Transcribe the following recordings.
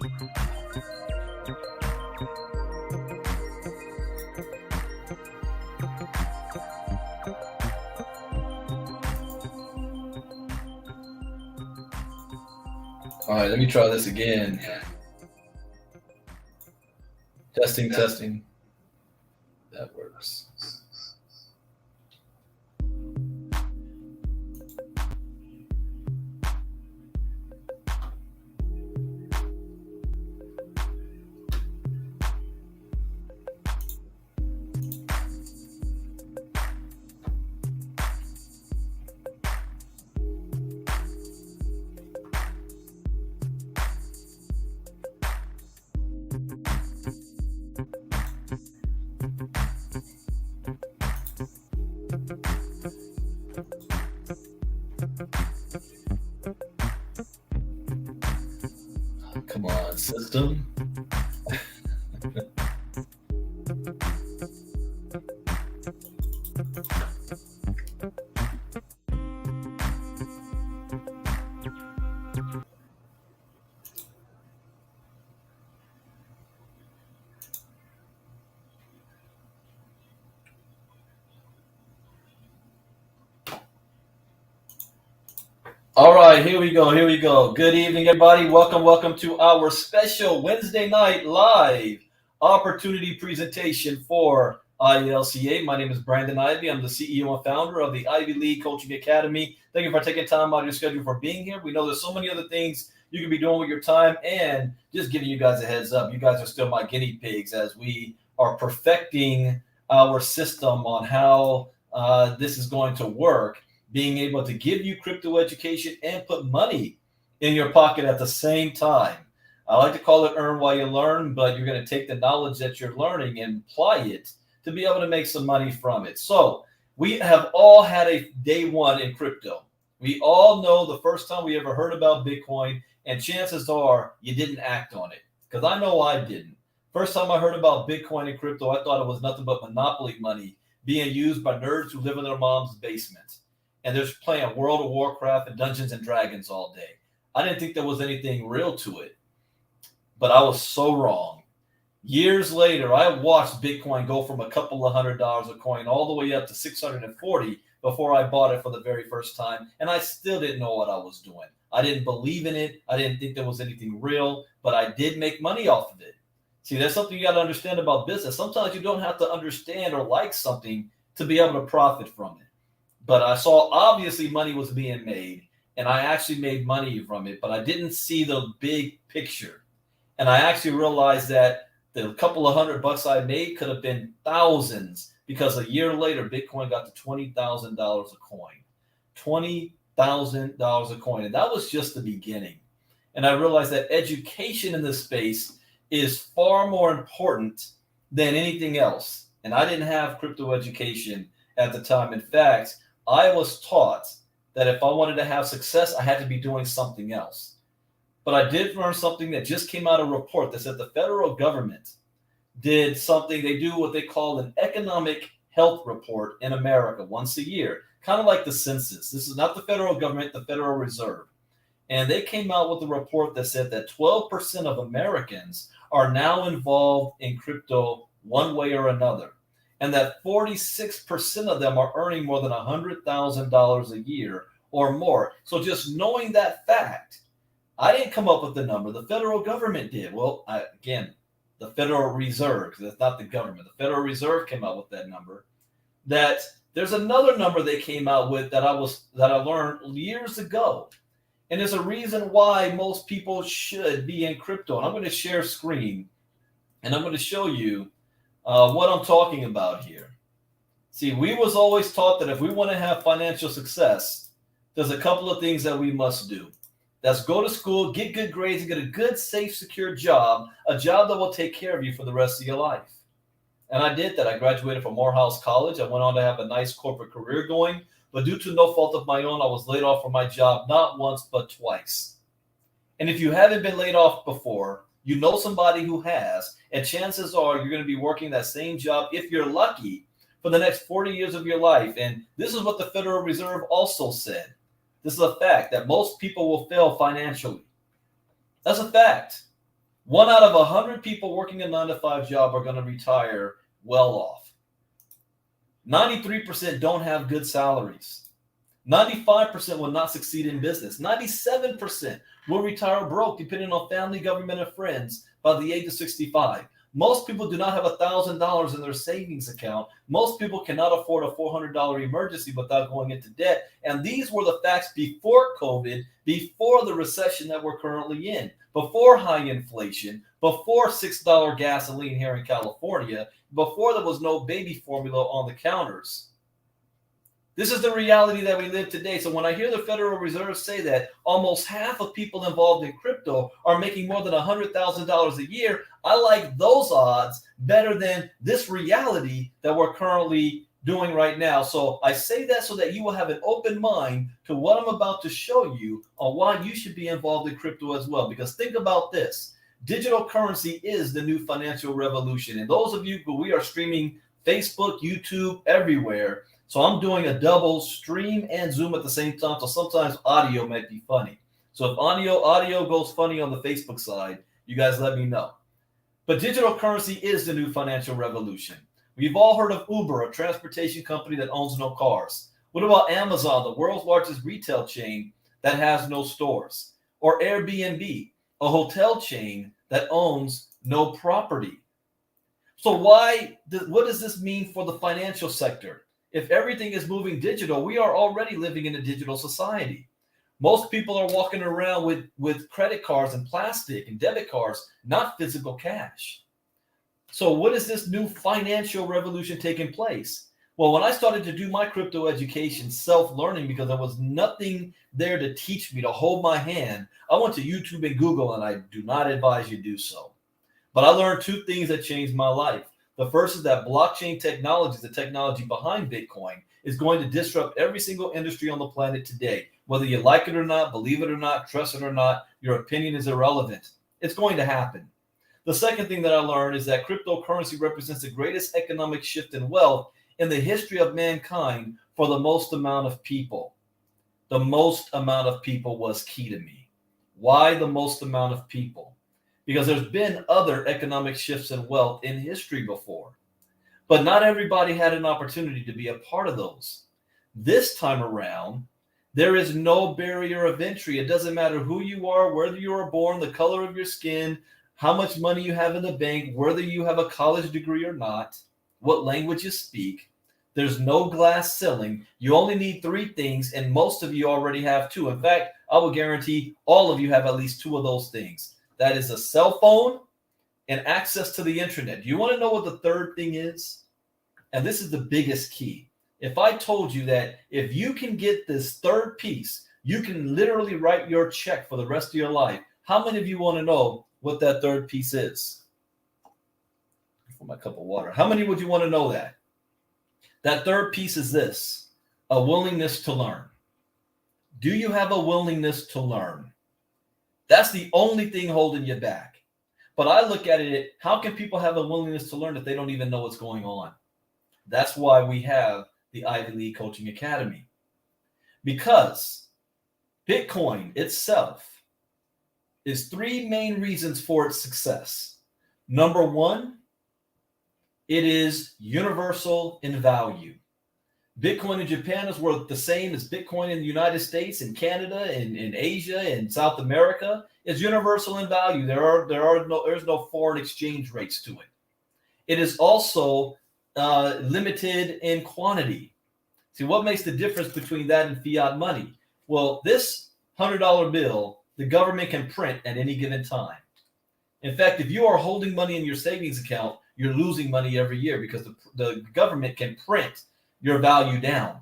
All right, let me try this again. Testing. That works. Come on, system. All right, here we go. Good evening, everybody. Welcome to our special Wednesday night live opportunity presentation for ILCA. My name is Brandon Ivy. I'm the CEO and founder of the Ivy League Coaching Academy. Thank you for taking time out of your schedule for being here. We know there's so many other things you can be doing with your time, and just giving you guys a heads up, you guys are still my guinea pigs as we are perfecting our system on how this is going to work, being able to give you crypto education and put money in your pocket at the same time. I like to call it earn while you learn, but you're going to take the knowledge that you're learning and apply it to be able to make some money from it. So we have all had a day one in crypto. We all know the first time we ever heard about Bitcoin, and chances are you didn't act on it, because I know I didn't. First time I heard about Bitcoin and crypto, I thought it was nothing but monopoly money being used by nerds who live in their mom's basement, and they're just playing World of Warcraft and Dungeons and Dragons all day. I didn't think there was anything real to it, but I was so wrong. Years later, I watched Bitcoin go from a couple of $100 a coin all the way up to 640 before I bought it for the very first time, and I still didn't know what I was doing. I didn't believe in it. I didn't think there was anything real, but I did make money off of it. See, that's something you got to understand about business. Sometimes you don't have to understand or like something to be able to profit from it. But I saw obviously money was being made, and I actually made money from it, but I didn't see the big picture. And I actually realized that the couple of $100 I made could have been thousands, because a year later, Bitcoin got to $20,000 a coin. $20,000 a coin. And that was just the beginning. And I realized that education in this space is far more important than anything else. And I didn't have crypto education at the time. In fact, I was taught that if I wanted to have success, I had to be doing something else. But I did learn something that just came out of a report that said the federal government did something. They do what they call an economic health report in America once a year, kind of like the census. This is not the federal government, the Federal Reserve. And they came out with a report that said that 12% of Americans are now involved in crypto one way or another, and that 46% of them are earning more than $100,000 a year or more. So just knowing that fact, I didn't come up with the number. The federal government did. Well, again, the Federal Reserve, that's not the government. The Federal Reserve came out with that number. That there's another number they came out with that I learned years ago. And there's a reason why most people should be in crypto. And I'm going to share screen, and I'm going to show you what I'm talking about here. See, we was always taught that if we want to have financial success, there's a couple of things that we must do. That's go to school, get good grades, and get a good, safe, secure job, a job that will take care of you for the rest of your life. And I did that. I graduated from Morehouse College. I went on to have a nice corporate career going. But due to no fault of my own, I was laid off from my job not once, but twice. And if you haven't been laid off before, you know somebody who has, and chances are you're going to be working that same job, if you're lucky, for the next 40 years of your life. And this is what the Federal Reserve also said. This is a fact, that most people will fail financially. That's a fact. 1 out of 100 people working a 9-to-5 job are going to retire well off. 93% don't have good salaries. 95% will not succeed in business. 97% will retire broke, depending on family, government, and friends by the age of 65. Most people do not have $1,000 in their savings account. Most people cannot afford a $400 emergency without going into debt. And these were the facts before COVID, before the recession that we're currently in, before high inflation, before $6 gasoline here in California, before there was no baby formula on the counters. This is the reality that we live today. So when I hear the Federal Reserve say that almost half of people involved in crypto are making more than $100,000 a year, I like those odds better than this reality that we're currently doing right now. So I say that so that you will have an open mind to what I'm about to show you on why you should be involved in crypto as well. Because think about this. Digital currency is the new financial revolution. And those of you who we are streaming Facebook, YouTube, everywhere. So I'm doing a double stream and Zoom at the same time. So sometimes audio might be funny. So if audio goes funny on the Facebook side, you guys let me know. But digital currency is the new financial revolution. We've all heard of Uber, a transportation company that owns no cars. What about Amazon, the world's largest retail chain that has no stores? Or Airbnb, a hotel chain that owns no property. So what does this mean for the financial sector? If everything is moving digital, we are already living in a digital society. Most people are walking around with credit cards and plastic and debit cards, not physical cash. So what is this new financial revolution taking place? Well, when I started to do my crypto education, self-learning, because there was nothing there to teach me, to hold my hand, I went to YouTube and Google, and I do not advise you do so. But I learned 2 things that changed my life. The first is that blockchain technology, the technology behind Bitcoin, is going to disrupt every single industry on the planet today. Whether you like it or not, believe it or not, trust it or not, your opinion is irrelevant. It's going to happen. The second thing that I learned is that cryptocurrency represents the greatest economic shift in wealth in the history of mankind for the most amount of people. The most amount of people was key to me. Why the most amount of people? Because there's been other economic shifts in wealth in history before. But not everybody had an opportunity to be a part of those. This time around, there is no barrier of entry. It doesn't matter who you are, whether you were born, the color of your skin, how much money you have in the bank, whether you have a college degree or not, what language you speak. There's no glass ceiling. You only need 3 things, and most of you already have 2. In fact, I will guarantee all of you have at least 2 of those things. That is a cell phone and access to the internet. Do you want to know what the third thing is? And this is the biggest key. If I told you that if you can get this third piece, you can literally write your check for the rest of your life. How many of you want to know what that third piece is? For my cup of water. How many would you want to know that? That third piece is this: a willingness to learn. Do you have a willingness to learn? That's the only thing holding you back. But I look at it, how can people have a willingness to learn if they don't even know what's going on? That's why we have the Ivy League Coaching Academy. Because Bitcoin itself is 3 main reasons for its success. Number 1, it is universal in value. Bitcoin in Japan is worth the same as Bitcoin in the United States, in Canada, in Asia, and South America. It's universal in value. There's no foreign exchange rates to it. It is also limited in quantity. See, what makes the difference between that and fiat money? Well, this $100 bill, the government can print at any given time. In fact, if you are holding money in your savings account, you're losing money every year because the government can print your value down.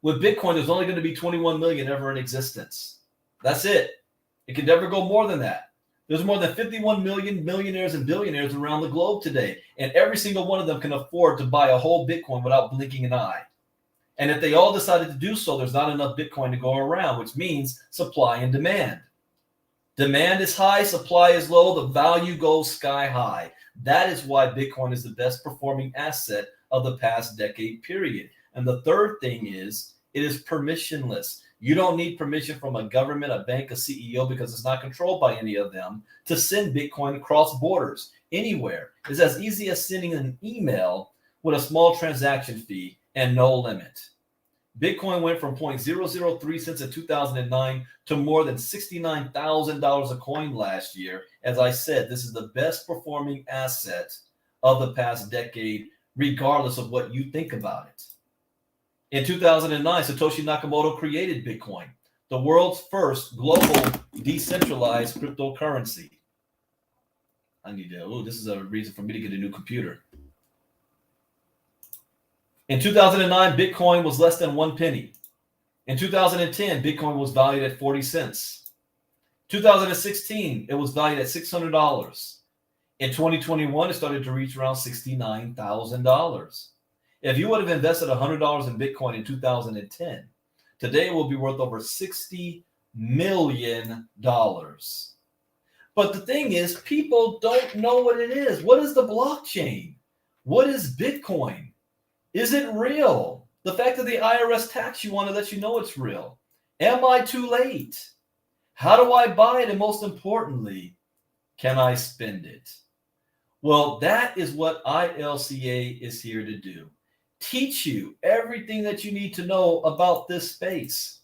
With Bitcoin, there's only going to be 21 million ever in existence. That's it. It can never go more than that. There's more than 51 million millionaires and billionaires around the globe today, and every single one of them can afford to buy a whole Bitcoin without blinking an eye. And if they all decided to do so, there's not enough Bitcoin to go around, which means supply and demand. Demand is high, supply is low, the value goes sky high. That is why Bitcoin is the best performing asset of the past decade period. And the third thing is, it is permissionless. You don't need permission from a government, a bank, a CEO, because it's not controlled by any of them to send Bitcoin across borders anywhere. It's as easy as sending an email with a small transaction fee and no limit. Bitcoin went from 0.003 cents in 2009 to more than $69,000 a coin last year. As I said, this is the best performing asset of the past decade, regardless of what you think about it. In 2009, Satoshi Nakamoto created Bitcoin, the world's first global decentralized cryptocurrency. This is a reason for me to get a new computer. In 2009, Bitcoin was less than 1 penny. In 2010, Bitcoin was valued at 40 cents. 2016, it was valued at $600. In 2021, it started to reach around $69,000. If you would have invested $100 in Bitcoin in 2010, today it will be worth over $60 million. But the thing is, people don't know what it is. What is the blockchain? What is Bitcoin? Is it real? The fact that the IRS tax you want to let you know it's real. Am I too late? How do I buy it? And most importantly, can I spend it? Well, that is what ILCA is here to do. Teach you everything that you need to know about this space.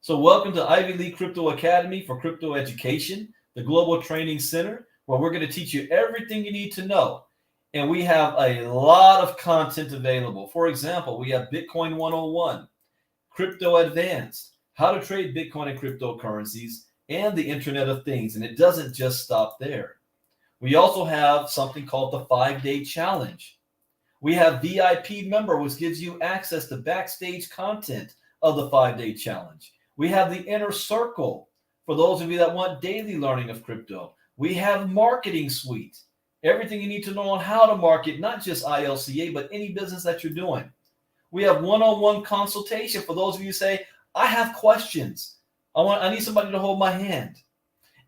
So welcome to Ivy League Crypto Academy for Crypto Education, the global training center, where we're going to teach you everything you need to know. And we have a lot of content available. For example, we have Bitcoin 101, Crypto Advanced, how to trade Bitcoin and cryptocurrencies, and the Internet of Things. And it doesn't just stop there. We also have something called the 5-Day Challenge. We have VIP Member, which gives you access to backstage content of the 5-Day Challenge. We have the Inner Circle for those of you that want daily learning of crypto. We have Marketing Suite. Everything you need to know on how to market, not just ILCA, but any business that you're doing. We have one-on-one consultation for those of you who say, I have questions. I need somebody to hold my hand.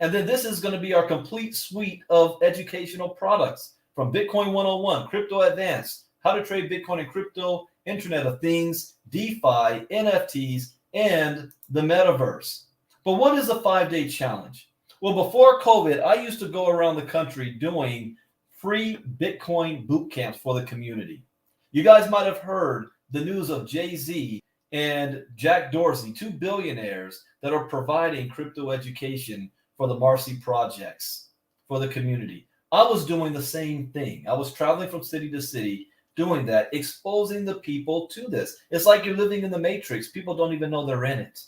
And then this is going to be our complete suite of educational products from Bitcoin 101, Crypto Advanced, how to trade Bitcoin and crypto, Internet of Things, DeFi, NFTs, and the metaverse. But what is the 5-Day Challenge? Well, before COVID, I used to go around the country doing free Bitcoin boot camps for the community. You guys might have heard the news of Jay-Z and Jack Dorsey, 2 billionaires that are providing crypto education for the Marcy projects for the community. I was doing the same thing. I was traveling from city to city doing that, exposing the people to this. It's like you're living in the Matrix. People don't even know they're in it.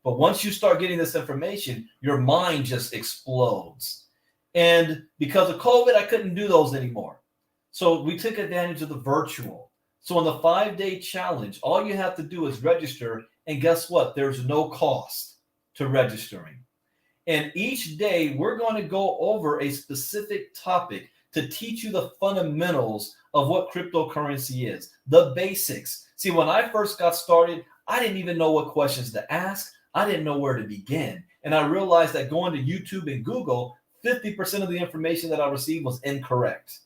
But once you start getting this information, your mind just explodes. And because of COVID, I couldn't do those anymore. So we took advantage of the virtual. So on the 5-Day Challenge, all you have to do is register. And guess what? There's no cost to registering. And each day, we're going to go over a specific topic to teach you the fundamentals of what cryptocurrency is, the basics. See, when I first got started, I didn't even know what questions to ask. I didn't know where to begin. And I realized that going to YouTube and Google, 50% of the information that I received was incorrect.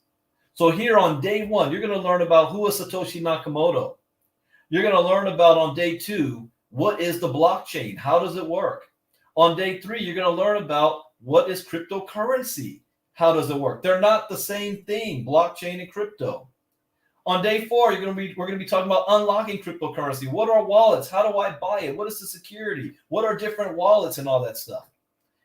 So here on day 1, you're going to learn about who is Satoshi Nakamoto. You're going to learn about on day 2, what is the blockchain? How does it work? On day 3, you're going to learn about what is cryptocurrency. How does it work? They're not the same thing, blockchain and crypto. On day 4, we're going to be talking about unlocking cryptocurrency. What are wallets? How do I buy it? What is the security? What are different wallets and all that stuff?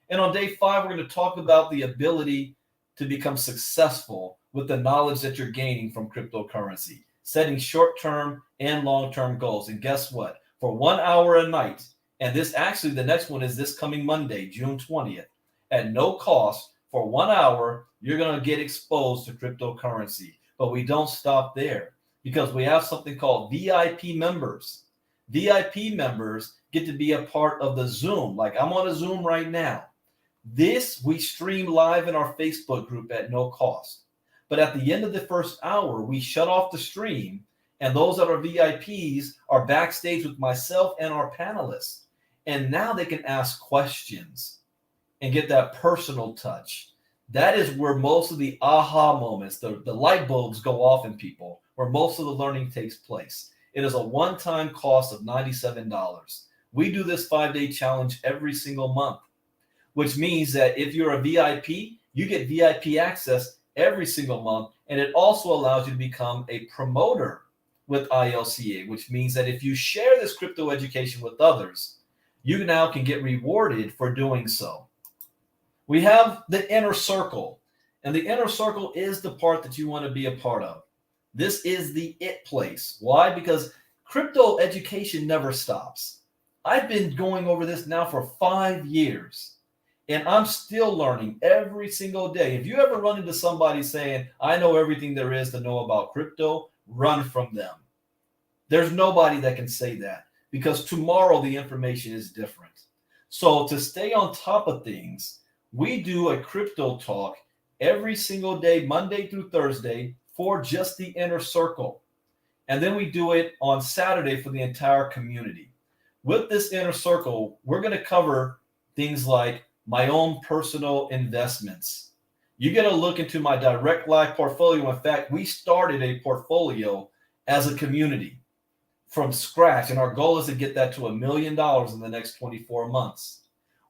And on day 5, we're going to talk about the ability to become successful with the knowledge that you're gaining from cryptocurrency, setting short-term and long-term goals. And guess what? For 1 hour a night, and the next one is this coming Monday, June 20th, at no cost, for 1 hour, you're going to get exposed to cryptocurrency. But we don't stop there because we have something called VIP members. VIP members get to be a part of the Zoom. Like I'm on a Zoom right now. This we stream live in our Facebook group at no cost. But at the end of the first hour, we shut off the stream, and those that are VIPs are backstage with myself and our panelists. And now they can ask questions and get that personal touch. That is where most of the aha moments, the light bulbs go off in people, where most of the learning takes place. It is a one-time cost of $97. We do this 5-day challenge every single month, which means that if you're a VIP, you get VIP access every single month. And it also allows you to become a promoter with ILCA, which means that if you share this crypto education with others, you now can get rewarded for doing so. We have the inner circle, and the inner circle is the part that you want to be a part of. This is the it place. Why? Because crypto education never stops. I've been going over this now for 5 years, and I'm still learning every single day. If you ever run into somebody saying, I know everything there is to know about crypto, run from them. There's nobody that can say that, because tomorrow the information is different. So to stay on top of things, we do a crypto talk every single day, Monday through Thursday, for just the inner circle. And then we do it on Saturday for the entire community. With this inner circle, we're going to cover things like my own personal investments. You get a look into my direct live portfolio. In fact, we started a portfolio as a community from scratch, and our goal is to get that to $1 million in the next 24 months.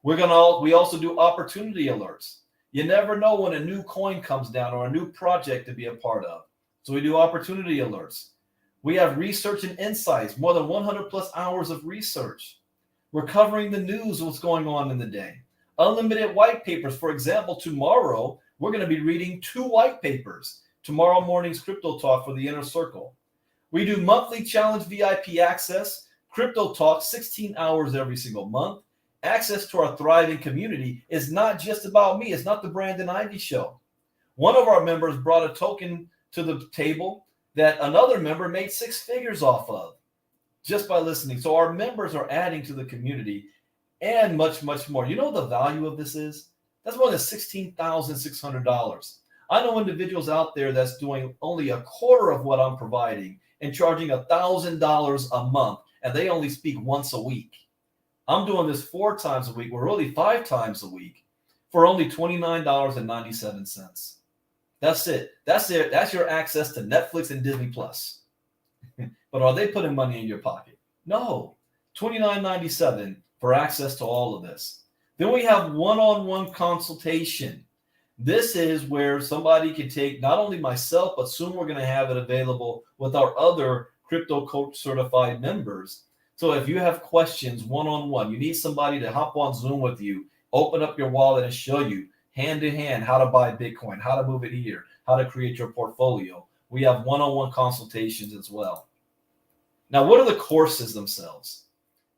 We also do opportunity alerts. You never know when a new coin comes down or a new project to be a part of. So we do opportunity alerts. We have research and insights, more than 100 plus hours of research. We're covering the news, what's going on in the day. Unlimited white papers. For example, tomorrow, we're going to be reading 2 white papers. Tomorrow morning's crypto talk for the inner circle. We do monthly challenge VIP access, crypto talk 16 hours every single month. Access to our thriving community is not just about me. It's not the Brandon Ivy show. One of our members brought a token to the table that another member made 6 figures off of just by listening. So our members are adding to the community and much, much more. You know what the value of this is? That's more than $16,600. I know individuals out there that's doing only a quarter of what I'm providing and charging $1,000 a month, and they only speak once a week. I'm doing this 4 times a week, or really 5 times a week, for only $29.97. That's it. That's it. That's your access to Netflix and Disney Plus. But are they putting money in your pocket? No. $29.97 for access to all of this. Then we have one-on-one consultation. This is where somebody can take not only myself, but soon we're going to have it available with our other crypto coach certified members. So if you have questions one-on-one, you need somebody to hop on Zoom with you, open up your wallet and show you hand in hand how to buy Bitcoin, how to move it here, how to create your portfolio. We have one-on-one consultations as well. Now, what are the courses themselves?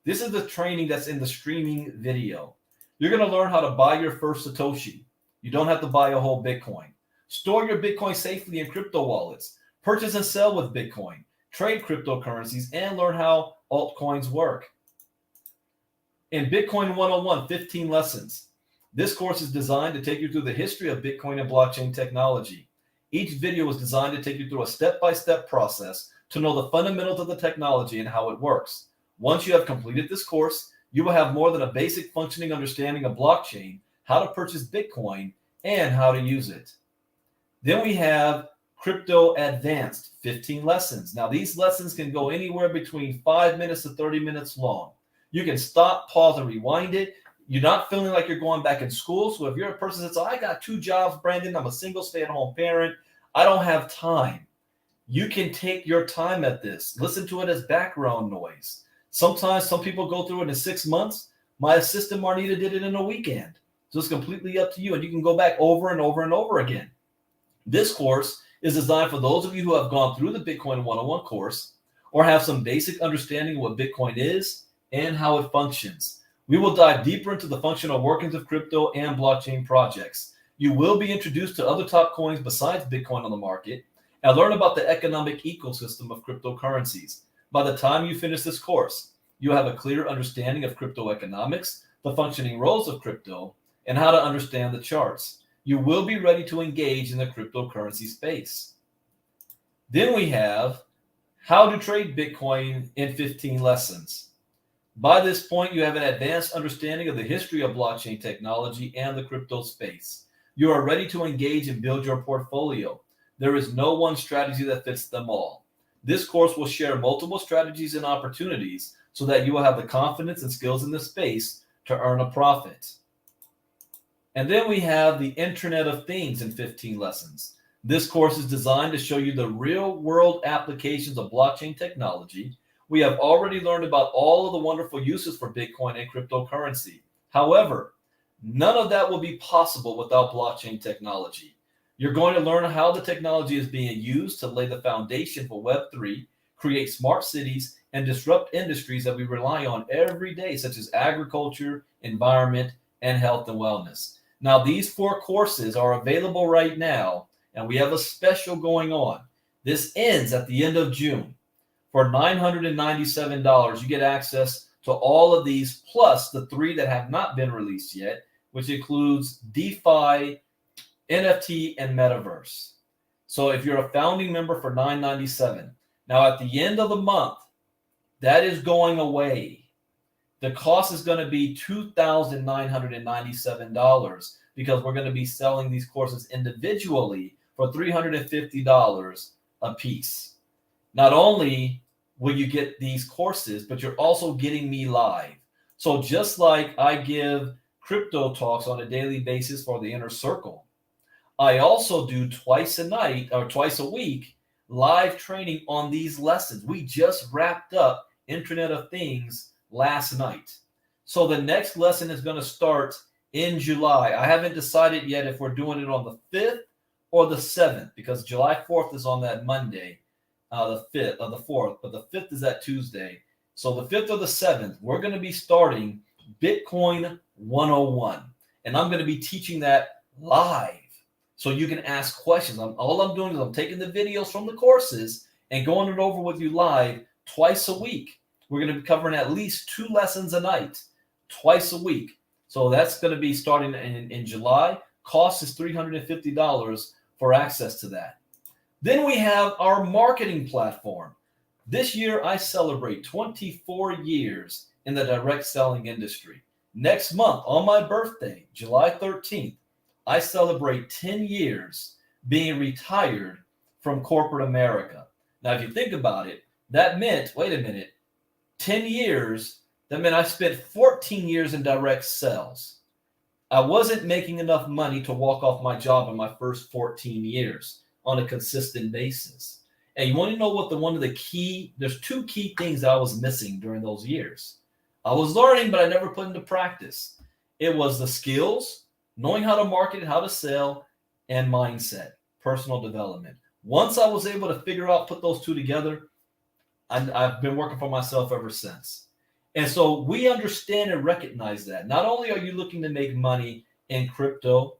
This is the training that's in the streaming video. You're going to learn how to buy your first Satoshi. You don't have to buy a whole Bitcoin. Store your Bitcoin safely in crypto wallets. Purchase and sell with Bitcoin. Trade cryptocurrencies and learn how altcoins work. In Bitcoin 101, 15 lessons. This course is designed to take you through the history of Bitcoin and blockchain technology. Each video is designed to take you through a step-by-step process to know the fundamentals of the technology and how it works. Once you have completed this course, you will have more than a basic functioning understanding of blockchain, how to purchase Bitcoin, and how to use it. Then we have Crypto Advanced, 15 lessons. Now, these lessons can go anywhere between 5 minutes to 30 minutes long. You can stop, pause, and rewind it. You're not feeling like you're going back in school. So if you're a person that says, I got 2 jobs, Brandon, I'm a single stay-at-home parent, I don't have time. You can take your time at this. Listen to it as background noise. Sometimes some people go through it in 6 months. My assistant Marnita did it in a weekend. So it's completely up to you. And you can go back over and over and over again. This course is designed for those of you who have gone through the Bitcoin 101 course or have some basic understanding of what Bitcoin is and how it functions. We will dive deeper into the functional workings of crypto and blockchain projects. You will be introduced to other top coins besides Bitcoin on the market and learn about the economic ecosystem of cryptocurrencies. By the time you finish this course, you'll have a clear understanding of crypto economics, the functioning roles of crypto, and how to understand the charts. You will be ready to engage in the cryptocurrency space. Then we have how to trade Bitcoin in 15 lessons. By this point, you have an advanced understanding of the history of blockchain technology and the crypto space. You are ready to engage and build your portfolio. There is no one strategy that fits them all. This course will share multiple strategies and opportunities so that you will have the confidence and skills in the space to earn a profit. And then we have the Internet of Things in 15 lessons. This course is designed to show you the real-world applications of blockchain technology. We have already learned about all of the wonderful uses for Bitcoin and cryptocurrency. However, none of that will be possible without blockchain technology. You're going to learn how the technology is being used to lay the foundation for Web3, create smart cities, and disrupt industries that we rely on every day, such as agriculture, environment, and health and wellness. Now, these 4 courses are available right now, and we have a special going on. This ends at the end of June. For $997, you get access to all of these, plus the 3 that have not been released yet, which includes DeFi, NFT, and Metaverse. So if you're a founding member for $997, now at the end of the month, that is going away. The cost is going to be $2,997 because we're going to be selling these courses individually for $350 a piece. Not only will you get these courses, but you're also getting me live. So just like I give crypto talks on a daily basis for the inner circle, I also do twice a night or twice a week live training on these lessons. We just wrapped up Internet of Things last night. So the next lesson is going to start in July. I haven't decided yet if we're doing it on the 5th or the 7th, because July 4th is on that Monday, the 5th or the 4th, but the 5th is that Tuesday. So the 5th or the 7th, we're going to be starting Bitcoin 101. And I'm going to be teaching that live. So you can ask questions. All I'm doing is I'm taking the videos from the courses and going it over with you live twice a week. We're going to be covering at least 2 lessons a night, twice a week. So that's going to be starting in July. Cost is $350 for access to that. Then we have our marketing platform. This year, I celebrate 24 years in the direct selling industry. Next month, on my birthday, July 13th, I celebrate 10 years being retired from corporate America. Now, if you think about it, that meant, wait a minute, 10 years, that meant I spent 14 years in direct sales. I wasn't making enough money to walk off my job in my first 14 years on a consistent basis. And you want to know what there's 2 key things I was missing during those years. I was learning, but I never put into practice. It was the skills, knowing how to market, how to sell, and mindset, personal development. Once I was able to figure out, put those 2 together, I've been working for myself ever since. And so we understand and recognize that. Not only are you looking to make money in crypto,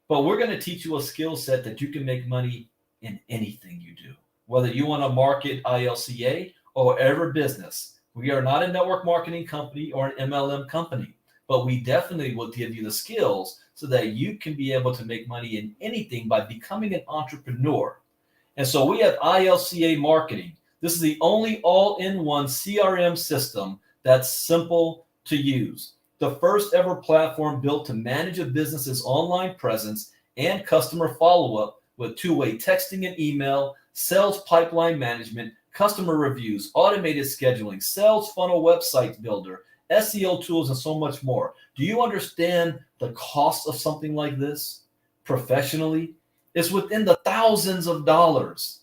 but we're going to teach you a skill set that you can make money in anything you do. Whether you want to market ILCA or whatever business. We are not a network marketing company or an MLM company, but we definitely will give you the skills so that you can be able to make money in anything by becoming an entrepreneur. And so we have ILCA marketing. This is the only all-in-one CRM system that's simple to use. The first ever platform built to manage a business's online presence and customer follow-up with 2-way texting and email, sales pipeline management, customer reviews, automated scheduling, sales funnel website builder, SEO tools, and so much more. Do you understand the cost of something like this professionally? It's within the thousands of dollars.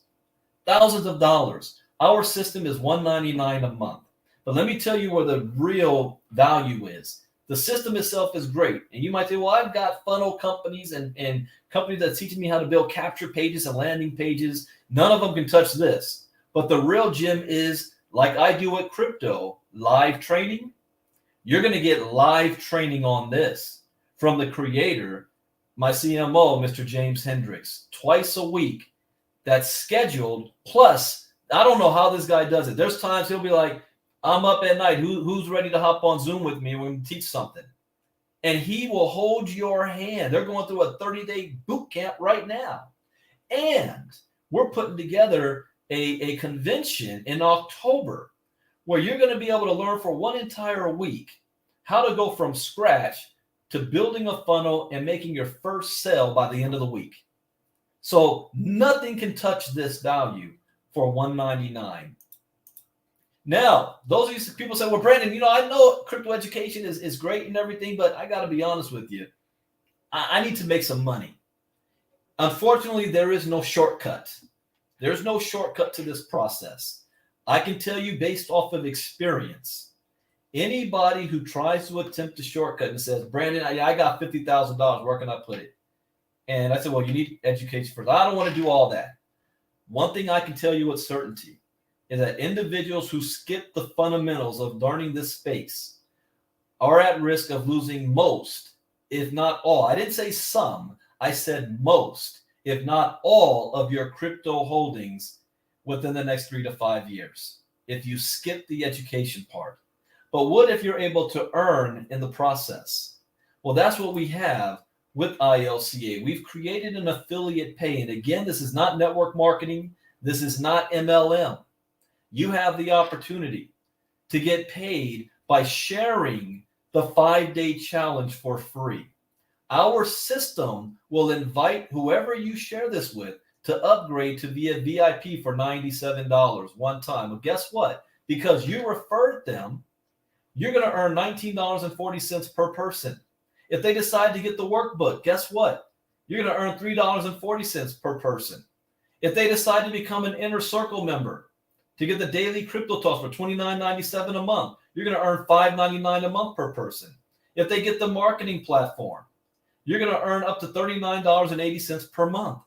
Thousands of dollars. Our system is $199 a month. But let me tell you where the real value is. The system itself is great. And you might say, well, I've got funnel companies and companies that teach me how to build capture pages and landing pages. None of them can touch this. But the real gem is, like I do with crypto, live training. You're going to get live training on this from the creator, my CMO, Mr. James Hendricks, twice a week. That's scheduled. Plus, I don't know how this guy does it. There's times he'll be like, I'm up at night. Who's ready to hop on Zoom with me when we teach something? And he will hold your hand. They're going through a 30-day boot camp right now. And we're putting together a convention in October where you're going to be able to learn for one entire week how to go from scratch to building a funnel and making your first sale by the end of the week. So nothing can touch this value for $199. Now, those of you people say, well, Brandon, I know crypto education is great and everything, but I got to be honest with you. I need to make some money. Unfortunately, there is no shortcut. There's no shortcut to this process. I can tell you based off of experience, anybody who tries to attempt a shortcut and says, Brandon, I got $50,000, where can I put it? And I said, well, you need education first. I don't want to do all that. One thing I can tell you with certainty is that individuals who skip the fundamentals of learning this space are at risk of losing most, if not all. I didn't say some, I said most, if not all of your crypto holdings within the next 3 to 5 years, if you skip the education part. But what if you're able to earn in the process? Well, that's what we have with ILCA. We've created an affiliate pay. And again, this is not network marketing. This is not MLM. You have the opportunity to get paid by sharing the 5-day challenge for free. Our system will invite whoever you share this with to upgrade to be a VIP for $97 one time. Well, guess what? Because you referred them, you're going to earn $19.40 per person. If they decide to get the workbook, guess what? You're going to earn $3.40 per person. If they decide to become an inner circle member, to get the daily crypto talks for $29.97 a month, you're going to earn $5.99 a month per person. If they get the marketing platform, you're going to earn up to $39.80 per month.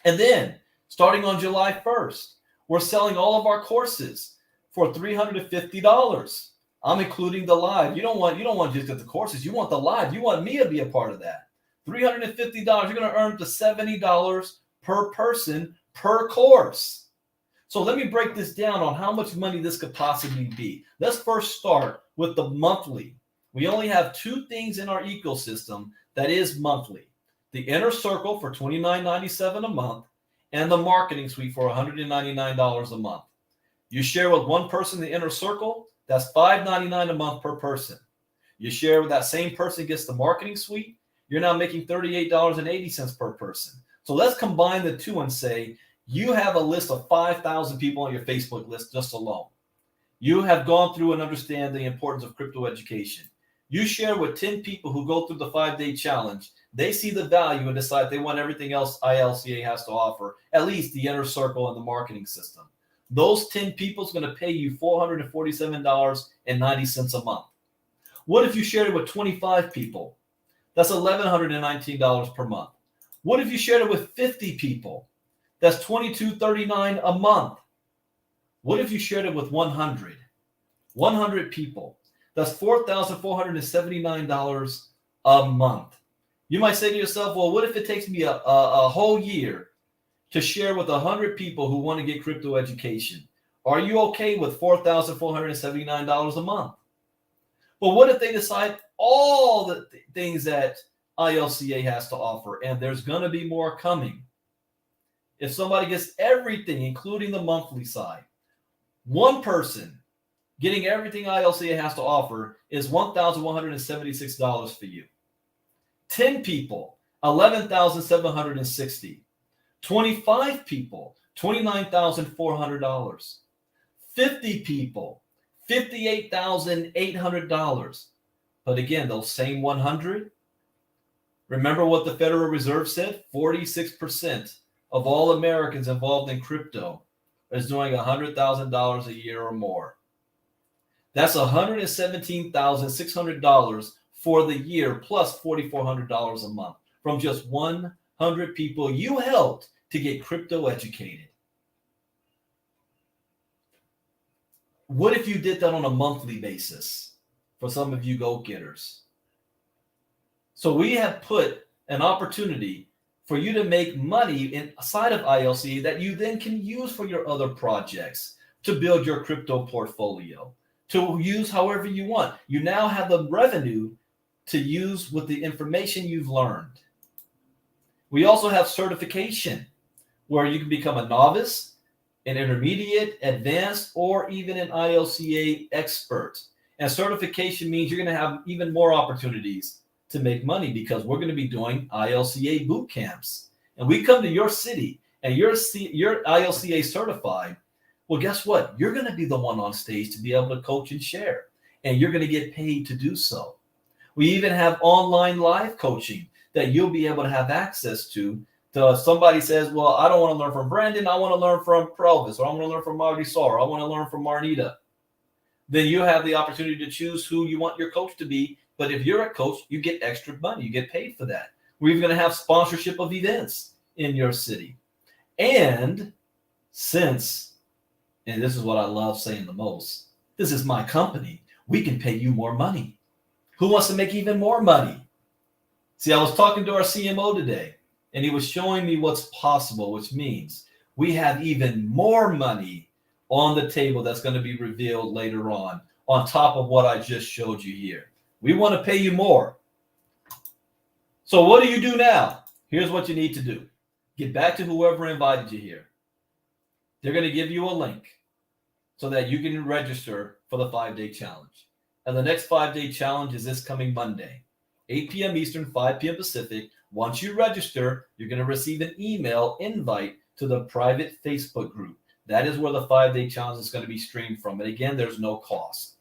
And then, starting on July 1st, we're selling all of our courses for $350. I'm including the live. You don't want to just get the courses. You want the live. You want me to be a part of that. $350. You're going to earn up to $70 per person per course. So let me break this down on how much money this could possibly be. Let's first start with the monthly. We only have 2 things in our ecosystem that is monthly. The inner circle for $29.97 a month and the marketing suite for $199 a month. You share with one person in the inner circle, that's $5.99 a month per person. You share with that same person gets the marketing suite, you're now making $38.80 per person. So let's combine the two and say, you have a list of 5,000 people on your Facebook list just alone. You have gone through and understand the importance of crypto education. You share with 10 people who go through the 5-day challenge. They see the value and decide they want everything else ILCA has to offer, at least the inner circle and the marketing system. Those 10 people is going to pay you $447.90 a month. What if you shared it with 25 people? That's $1,119 per month. What if you shared it with 50 people? That's $2,239 a month. What if you shared it with 100? 100 people. That's $4,479 a month. You might say to yourself, well, what if it takes me a whole year to share with 100 people who want to get crypto education? Are you okay with $4,479 a month? But what if they decide all the things that ILCA has to offer, and there's going to be more coming? If somebody gets everything, including the monthly side, one person getting everything ILCA has to offer is $1,176 for you. 10 people, $11,760. 25 people, $29,400. 50 people, $58,800. But again, those same 100, remember what the Federal Reserve said? 46% of all Americans involved in crypto is doing $100,000 a year or more. That's $117,600 for the year plus $4,400 a month from just 100 people you helped to get crypto educated. What if you did that on a monthly basis for some of you go-getters? So we have put an opportunity for you to make money inside of ILCA that you then can use for your other projects, to build your crypto portfolio, to use however you want. You now have the revenue to use with the information you've learned. We also have certification, where you can become a novice, an intermediate, advanced, or even an ILCA expert. And certification means you're going to have even more opportunities to make money, because we're going to be doing ILCA boot camps. And we come to your city and you're ILCA certified. Well, guess what? You're going to be the one on stage to be able to coach and share, and you're going to get paid to do so. We even have online live coaching that you'll be able to have access to. Somebody says, well, I don't want to learn from Brandon. I want to learn from Provis, or I want to learn from Marisol, or I want to learn from Marnita. Then you have the opportunity to choose who you want your coach to be. But if you're a coach, you get extra money. You get paid for that. We're even going to have sponsorship of events in your city. And since, and this is what I love saying the most, this is my company, we can pay you more money. Who wants to make even more money? See, I was talking to our CMO today, and he was showing me what's possible, which means we have even more money on the table that's going to be revealed later on top of what I just showed you here. We want to pay you more. So what do you do now? Here's what you need to do. Get back to whoever invited you here. They're going to give you a link so that you can register for the 5-day challenge. And the next 5-day challenge is this coming Monday, 8 p.m. Eastern, 5 p.m. Pacific. Once you register, you're going to receive an email invite to the private Facebook group. That is where the 5-day challenge is going to be streamed from. And again, there's no cost.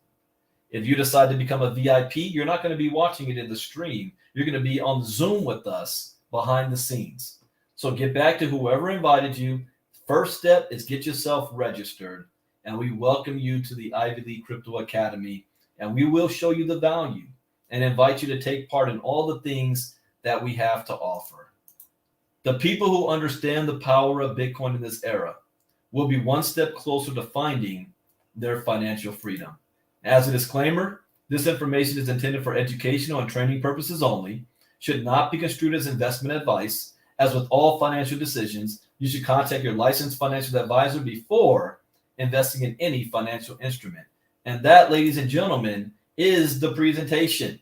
If you decide to become a VIP, you're not going to be watching it in the stream. You're going to be on Zoom with us behind the scenes. So get back to whoever invited you. First step is get yourself registered. And we welcome you to the Ivy League Crypto Academy. And we will show you the value and invite you to take part in all the things that we have to offer. The people who understand the power of Bitcoin in this era will be one step closer to finding their financial freedom. As a disclaimer, this information is intended for educational and training purposes only, should not be construed as investment advice. As with all financial decisions, you should contact your licensed financial advisor before investing in any financial instrument. And that, ladies and gentlemen, is the presentation.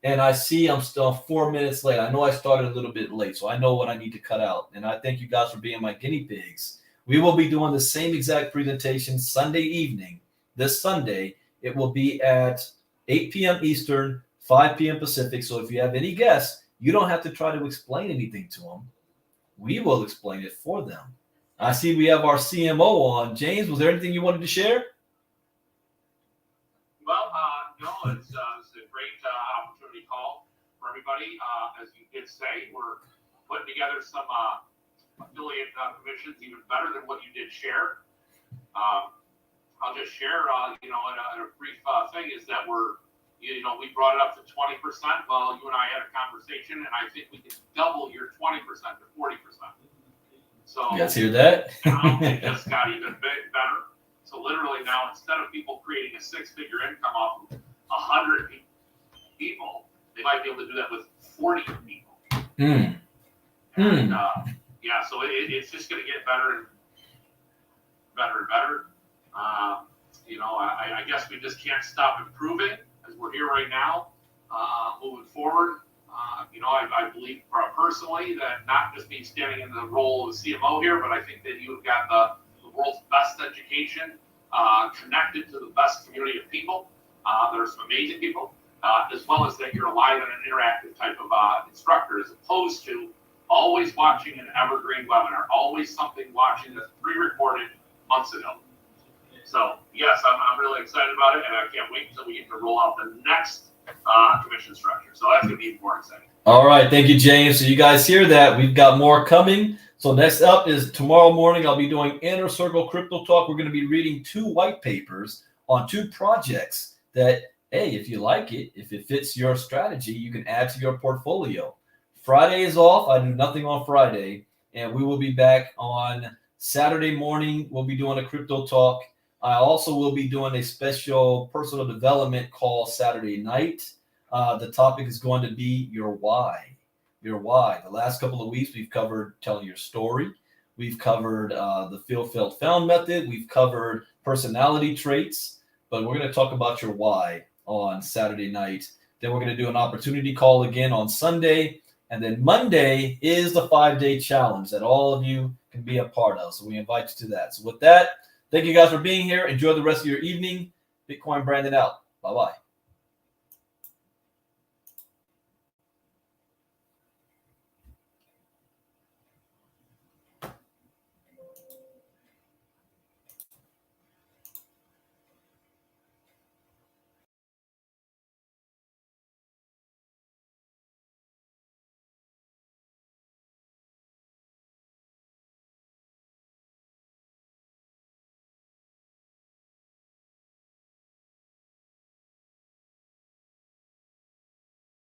And I see I'm still 4 minutes late. I know I started a little bit late, so I know what I need to cut out. And I thank you guys for being my guinea pigs. We will be doing the same exact presentation Sunday evening. This Sunday, it will be at 8 p.m. Eastern, 5 p.m. Pacific. So if you have any guests, you don't have to try to explain anything to them. We will explain it for them. I see we have our CMO on. James, was there anything you wanted to share? Well, no, it's a great opportunity call for everybody. As you did say, we're putting together some affiliate commissions even better than what you did share. I'll just share, in a brief thing is that we brought it up to 20%. Well, you and I had a conversation, and I think we can double your 20% to 40%. So you guys hear that? Now it just got even better. So literally now, instead of people creating a 6-figure income off of 100 people, they might be able to do that with 40 people. And, so it's just going to get better and better and better. I guess we just can't stop improving as we're here right now, moving forward. I believe personally that not just me standing in the role of CMO here, but I think that you've got the world's best education, connected to the best community of people. There's some amazing people, as well as that you're live and an interactive type of instructor, as opposed to always watching an evergreen webinar, always something watching that's pre-recorded months ago. So yes, I'm really excited about it, and I can't wait until we get to roll out the next commission structure. So that's going to be more exciting. All right, thank you, James. So you guys hear that? We've got more coming. So next up is tomorrow morning, I'll be doing Inner Circle Crypto Talk. We're going to be reading 2 white papers on 2 projects that, hey, if you like it, if it fits your strategy, you can add to your portfolio. Friday is off. I do nothing on Friday, and we will be back on Saturday morning. We'll be doing a crypto talk. I also will be doing a special personal development call Saturday night. The topic is going to be your why. Your why. The last couple of weeks, we've covered telling your story. We've covered the feel, felt, found method. We've covered personality traits. But we're going to talk about your why on Saturday night. Then we're going to do an opportunity call again on Sunday. And then Monday is the 5-day challenge that all of you can be a part of. So we invite you to that. So with that, thank you guys for being here. Enjoy the rest of your evening. Bitcoin Brandon out. Bye-bye.